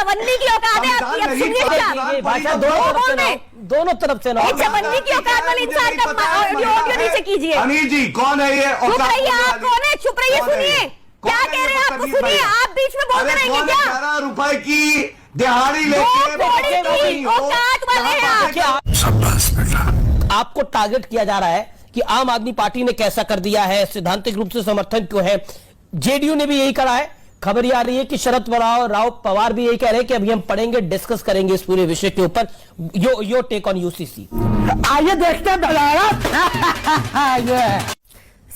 चवन्नी की औकात है आपकी, अब सुनिए क्या दोनों तरफ से ना, चवन्नी की औकात वाले इंसान का ऑडियो नीचे कीजिए। अनिल जी कौन है ये? चुप रहिए, आप कौन है? चुप रहिए, सुनिए क्या कह रहे हैं, आपको सुनिए, आप बीच में बोलते रहेंगे क्या? 11 रुपए की दिहाड़ी लेके औकात वाले हैं आप। आपको टारगेट किया जा रहा है कि आम आदमी पार्टी ने कैसा कर दिया है, सैद्धांतिक रूप से समर्थन क्यों है। जेडीयू ने भी यही करा है। खबर यह आ रही है कि शरद राव पवार भी यही कह रहे हैं कि अभी हम पढ़ेंगे, डिस्कस करेंगे इस पूरे विषय के ऊपर। यो टेक ऑन यूसीसी। आइए देखते हैं।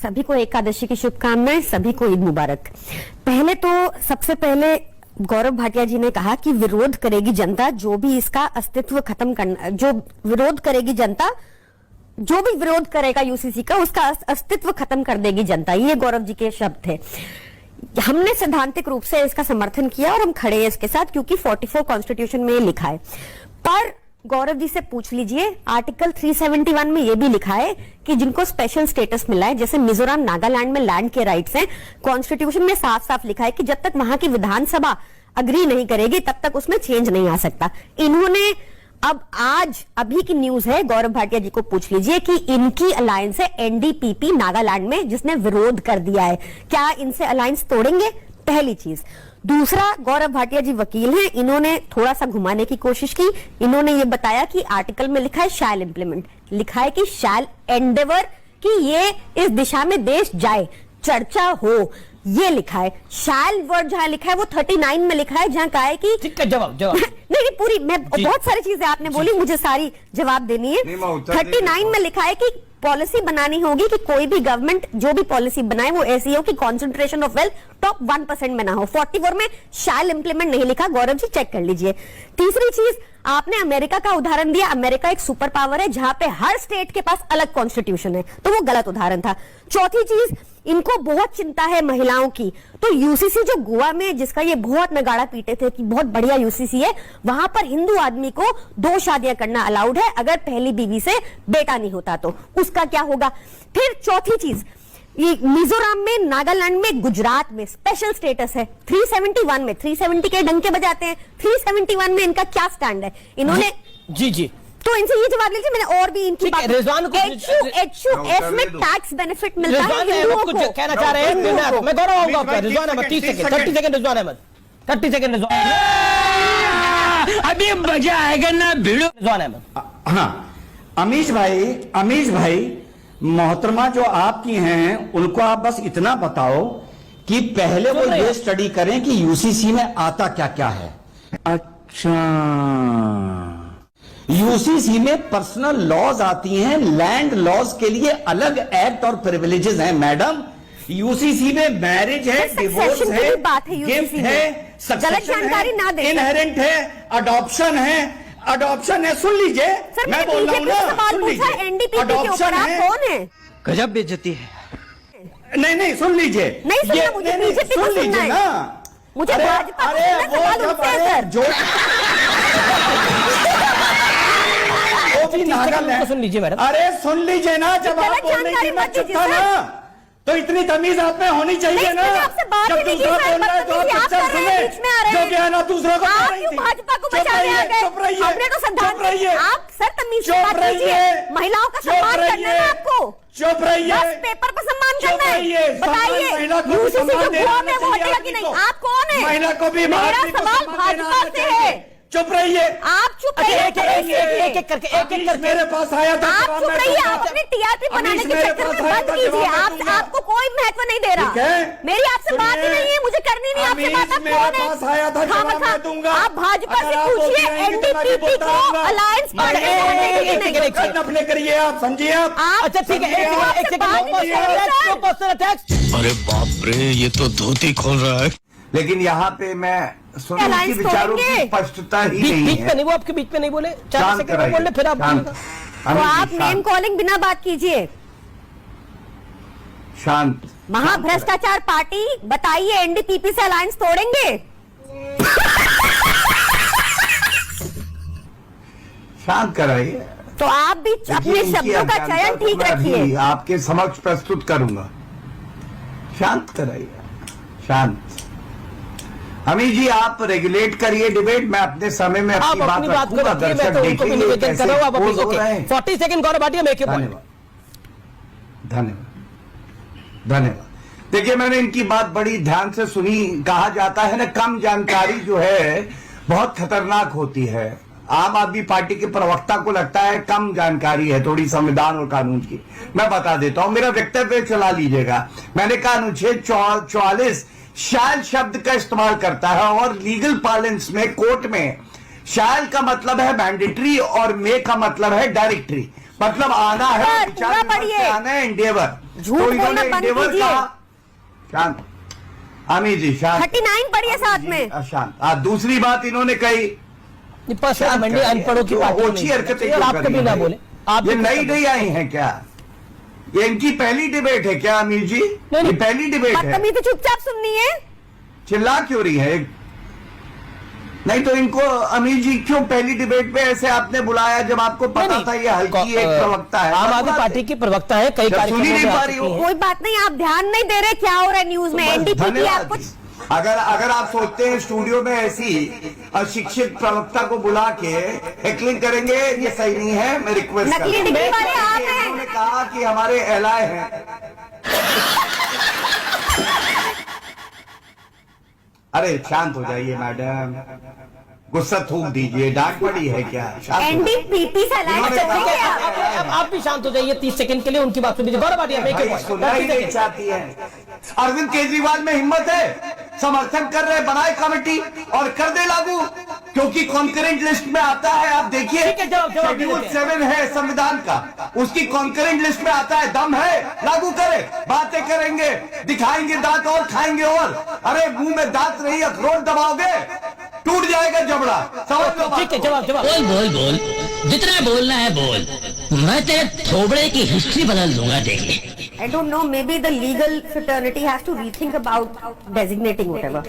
सभी को एकादशी की शुभकामनाएं, सभी को ईद मुबारक। पहले तो सबसे पहले गौरव भाटिया जी ने कहा कि विरोध करेगी जनता, जो भी इसका अस्तित्व खत्म करना, जो विरोध करेगी जनता, जो भी विरोध करेगा यूसीसी का, उसका अस्तित्व खत्म कर देगी जनता। ये गौरव जी के शब्द थे। हमने सैद्धांतिक रूप से इसका समर्थन किया और हम खड़े हैं इसके साथ, क्योंकि 44 कॉन्स्टिट्यूशन में लिखा है। पर गौरव जी से पूछ लीजिए, आर्टिकल 371 में यह भी लिखा है कि जिनको स्पेशल स्टेटस मिला है, जैसे मिजोरम नागालैंड में लैंड के राइट्स हैं, कॉन्स्टिट्यूशन में साफ साफ लिखा है कि जब तक वहां की विधानसभा अग्री नहीं करेगी तब तक उसमें चेंज नहीं आ सकता। इन्होंने अब आज अभी की न्यूज है, गौरव भाटिया जी को पूछ लीजिए कि इनकी अलायंस है एनडीपीपी नागालैंड में, जिसने विरोध कर दिया है। क्या इनसे अलायंस तोड़ेंगे? पहली चीज। दूसरा, गौरव भाटिया जी वकील हैं, इन्होंने थोड़ा सा घुमाने की कोशिश की। इन्होंने ये बताया कि आर्टिकल में लिखा है शैल इंप्लीमेंट, लिखा है कि शैल एंडेवर, कि ये इस दिशा में देश जाए, चर्चा हो, ये लिखा है। शैल वर्ड जहां लिखा है वो 39 में लिखा है, जहां कहा है कि जवाब नहीं पूरी, मैं बहुत सारी चीजें आपने बोली, मुझे सारी जवाब देनी है। 39 में लिखा है कि पॉलिसी बनानी होगी कि कोई भी गवर्नमेंट जो भी पॉलिसी बनाए वो ऐसी हो कि कंसंट्रेशन ऑफ वेल्थ टॉप 1% में ना हो। 44 में शैल इंप्लीमेंट नहीं लिखा, गौरव जी चेक कर लीजिए। तीसरी चीज, आपने अमेरिका का उदाहरण दिया। अमेरिका एक सुपर पावर है जहां पे हर स्टेट के पास अलग कॉन्स्टिट्यूशन है, तो वो गलत उदाहरण था। चौथी चीज, इनको बहुत चिंता है महिलाओं की, तो यूसीसी जो गोवा में, जिसका ये बहुत नगाड़ा पीटे थे कि बहुत बढ़िया यूसीसी है, वहां पर हिंदू आदमी को 2 शादियां करना अलाउड है, अगर पहली बीवी से बेटा नहीं होता तो उसका क्या होगा। फिर चौथी चीज, ये मिजोरम में, नागालैंड में, गुजरात में स्पेशल स्टेटस है। 371 में, 370 के डंके बजाते हैं, 371 में इनका क्या स्टैंड है? इन्होंने जी तो इनसे ये जवाब लीजिए। मैंने और भी इनकी बात, HUF में टैक्स बेनिफिट मिलता है हिंदुओं को। कहना चाह रहे हैं, मैं गौरव आऊंगा आपका। रिजवान अहमद 30 सेकंड रिजवान अहमद 30 सेकंड अभी मजा आएगा ना भिड़ो। रिजवान अहमद। हाँ, अमीश भाई मोहतरमा जो आपकी हैं, उनको आप बस इतना बताओ कि पहले वो ये स्टडी करें कि यूसीसी में आता क्या क्या है। अच्छा, यूसीसी में पर्सनल लॉज आती हैं, लैंड लॉज के लिए अलग एक्ट और प्रिविलेजेस हैं मैडम। यूसीसी में मैरिज है, डिवोर्स है, गिफ्ट है, गलत जानकारी ना दे, इनहेरेंट है, अडॉप्शन है, सुन लीजिए, मैं बोल रहा हूं ना, सुन लीजिए, अडॉप्शन है। कौन है? गजब बेइज्जती है। नहीं सुन लीजिए, नहीं सुनना मुझे, बीजेपी को सुनना है मुझे, भाजपा जो वो भी नागालैंड, सुन लीजिए मैडम। अरे सुन लीजिए ना, जब आप बोलने की मैं चुप था ना, तो इतनी तमीज आप में होनी चाहिए ना। जब दूसरा बोल रहा है तो आप चुपचाप सुने, जो क्या ना दूसरा को कह रही थी। भाजपा को बचाने आ गए, चुप रहिए, हमने तो चुप रहिए, आप सर तमीज से बात कीजिए, महिलाओं का सम्मान करना है आपको, चुप रहिए, बस पेपर पर सम्मान करना है। बताइए यूसीसी जो गोवा में वो हटेगा कि नहीं? आप कौन है? महिला को भी, मेरा सवाल भाजपा से है। चुप रहिए, आप चुप रहिए, एक एक करके मेरे पास आया था, आप चुप रहिए, आप अपनी टीआरपी बनाने के चक्कर में बंद कीजिए। आपको कोई महत्व नहीं दे रहा, मेरी आपसे बात ही नहीं है, मुझे करनी नहीं आपसे बात। आप कौन है? आप भाजपा से पूछिए एनडीपीपी को अलायंस अपने करिए, आप समझिए आप। अच्छा ठीक है, अरे बाप रे, ये तो धोती खोल रहा है। लेकिन यहाँ पे मैं सुनने की विचारों की स्पष्टता ही नहीं है। बीच में नहीं, वो आपके बीच में नहीं बोले, 4 सेकंड में बोले, फिर आप बोलेगा। तो आप नेम कॉलिंग बिना बात कीजिए। शांत। महाभ्रष्टाचार पार्टी, बताइए एनडीपीपी से अलायंस तोड़ेंगे? शांत कराइए। तो आप भी अपने शब्दों का चयन ठीक रखिए। आपके समक्ष प्रस्तुत करूंगा। शांत कराइए, शांत। अमीर जी आप रेगुलेट करिए डिबेट, मैं अपने समय में आप अपनी अपनी बात को रखूंगा। रखिए, मैं तो उनको भी निवेदन कर रहा हूं, आप अपनी हो रहे हैं। 40 second Gaurav Bhatia, make your point. धन्यवाद धन्यवाद धन्यवाद। देखिए मैंने इनकी बात बड़ी ध्यान से सुनी। कहा जाता है ना, कम जानकारी जो है बहुत खतरनाक होती है। आम आदमी पार्टी के प्रवक्ता को लगता है कम जानकारी है थोड़ी संविधान और कानून की। मैं बता देता हूं, मेरा वक्तव्य चला लीजिएगा। मैंने कहा अनुच्छेद 44 शायल शब्द का इस्तेमाल करता है और लीगल पार्लेंस में कोर्ट में शायल का मतलब है मैंडेटरी और मे का मतलब है डायरेक्टरी, मतलब आना है, विचार विमर्श से आना है, इंडेवर। झूठ तो बोलना इन्होंने बंद इंडेवर कीजिए। कहा। शांत आमिर जी, शांत 39 पढ़िए साथ में। शांत। दूसरी बात इन्होंने कही, मंडी अनपढ़ों की पार्टी ओछी हरकतें और आप कभी ना बोले। आप ये नई नई आई हैं क्या? ये इनकी पहली डिबेट है क्या अमीर जी? नहीं। ये पहली डिबेट है। बदतमीजी चुपचाप सुननी है। चिल्ला क्यों रही है? नहीं तो इनको अमीर जी क्यों पहली डिबेट पे ऐसे आपने बुलाया जब आपको पता था ये हल्की एक प्रवक्ता है? आम आदमी पार्टी की प्रवक्ता है, कई कार्यक्रमों सुनी नहीं में आ पा रही चुकी हो। हैं। कोई बात नहीं, आप ध्यान नहीं दे रहे क्या हो रहा है न्यूज में। एनडीपीपी आप धन्यवाद। कुछ अगर आप सोचते हैं स्टूडियो में ऐसी अशिक्षित प्रवक्ता को बुला के हेकलिंग करेंगे, ये सही नहीं है। मैं रिक्वेस्ट नकली डिग्री वाले आप हैं। उन्होंने कहा कि हमारे एलाय हैं। अरे शांत हो जाइए मैडम, गुस्सा थूक दीजिए, डांट पड़ी है क्या? शांत हो जाइए। एनडीपीपी से लाइन उन्होंने चल रही है कहा- आप। अब आप भी शांत हो जाइए 30 सेकंड के लिए, उनकी बात सुनिए। गौरव भाटिया, मेक योर भाई सुनना ही नहीं पॉइंट। चाहती है। अरविंद केजरीवाल में हिम्मत है, समर्थन कर रहे, बनाए कमेटी और कर दे लागू, क्योंकि कॉन्करेंट लिस्ट में आता है। आप देखिए ठीक है, जवाब शेड्यूल दीजिए। 7 है संविधान का, उसकी कॉन्करेंट लिस्ट में आता है। दम है, लागू करे। बातें करेंगे, दिखाएंगे दांत और खाएंगे और। अरे मुंह में दांत नहीं, अखरोट दबाओगे टूट जाएगा जबड़ा। समझ लो बात ठीक है, को। जवाब। बोल जितना बोलना है बोल, मैं तेरे थोबड़े की हिस्ट्री बदल दूंगा, देख ले। I don't know, maybe the legal fraternity has to rethink about designating whatever.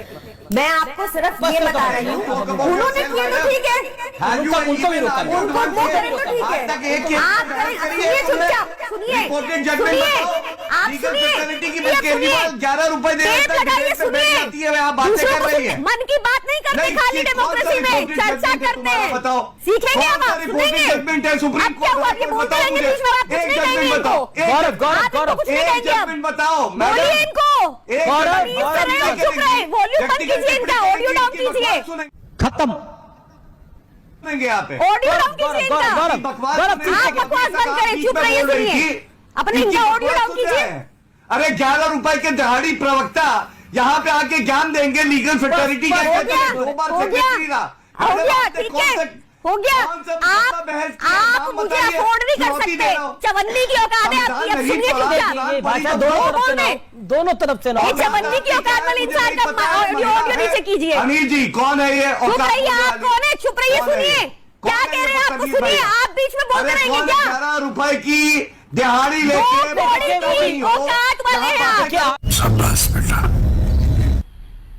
मैं आपको सिर्फ ये बता रही हूँ, उन्होंने किया तो ठीक है, हाँ, उनको भी रोका। उनको वो करें तो ठीक आज तक एक है। केस आप में करें, करिए, सुनिए चुपचाप, सुनिए रिपोर्टेड जजमेंट सुनिए, बताओ। आप लीगल सुनिए, फैसिलिटी की सुनिए, केजरीवाल सुनिए। 11 रुपए दे टेप रहे थे, लगाइए, डिबेट में बैठ सुनिए। जाती है, आप बातें दूसरों कर को रही है। मन की बात नहीं करते, नहीं, खाली कौन सा डेमोक्रेसी में रिपोर्टेड चर्चा जजमेंट है करते तुम्हारा हैं। बताओ। सीखेंगे कौन हम, सा आप रिपोर्टेड सुनेंगे। जजमेंट है सुप्रीम अब क्या हुआ कोर्ट कि का? बोलते बताओ रहेंगे मुझे। बीच में, आप कुछ एक नहीं कहेंगे जजमेंट इनको। बताओ। एक गौरव, गौरव, आप इनको गौरव। कुछ नहीं एक कहेंगे अब। जजमेंट बताओ बोलिए मैडम। इनको। एक गौरव, जजमेंट गौरव, बताओ, गौरव, क्या चुप रहे, करेंगी? वॉल्यूम बंद व्यक्तिगत कीजिए इनका, टिप्पणी ऑडियो डाउन करेंगी, इनकी कीजिए। बकवास सुनेंगे खत्म। यहाँ पे। ऑडियो डाउन कीजिए इनका। गौरव, बकवास गौरव, सुनेंगे। आप बकवास बंद करें, चुप रहिए, सुनिए। अपने इनकी इनका ऑडियो बकवास डाउन सुन रहे कीजिए। हैं। अरे 11 रुपए के दहाड़ी प्रवक्ता यहाँ पे आके ज्ञान देंगे लीगल फ्रेटर्निटी बस, का। हो गया, दो बार हो सेक्रेटरी गया, रहा। हो मैडम, गया, आपने ठीक कौन है, सा- हो गया। कौन सा मुद्दा बहस किया? आप नाम मुझे बताइए। अफोर्ड नहीं कर चुनौती दे सकते। रहा हूं। चवन्नी की औकात है आपकी, अब संविधान सुनिए नहीं पढ़ा। चुपचाप। ये भाषा दो दोनों तरफ से बोलते। ना, दोनों तरफ से ना। ये चवन्नी की औकात वाले इंसान का ऑडियो नीचे कीजिए। अनिल जी कौन है ये? चुप रहिए, आप कौन है? चुप रहिए, कौन है सुनिए ये? क्या कौन है कह ये? रहे हैं, आपको बदतमीज सुनिए। भैया। आप बीच में बोलते अरे रहेंगे कौन क्या? 11 रुपए की दिहाड़ी दो लेके बड़ी की औकात वाले हैं आप। क्या शाबाश बेटा।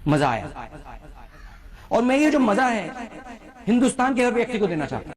मजा आया। और मैं ये जो मजा है हिंदुस्तान के हर व्यक्ति को देना चाहता हूं।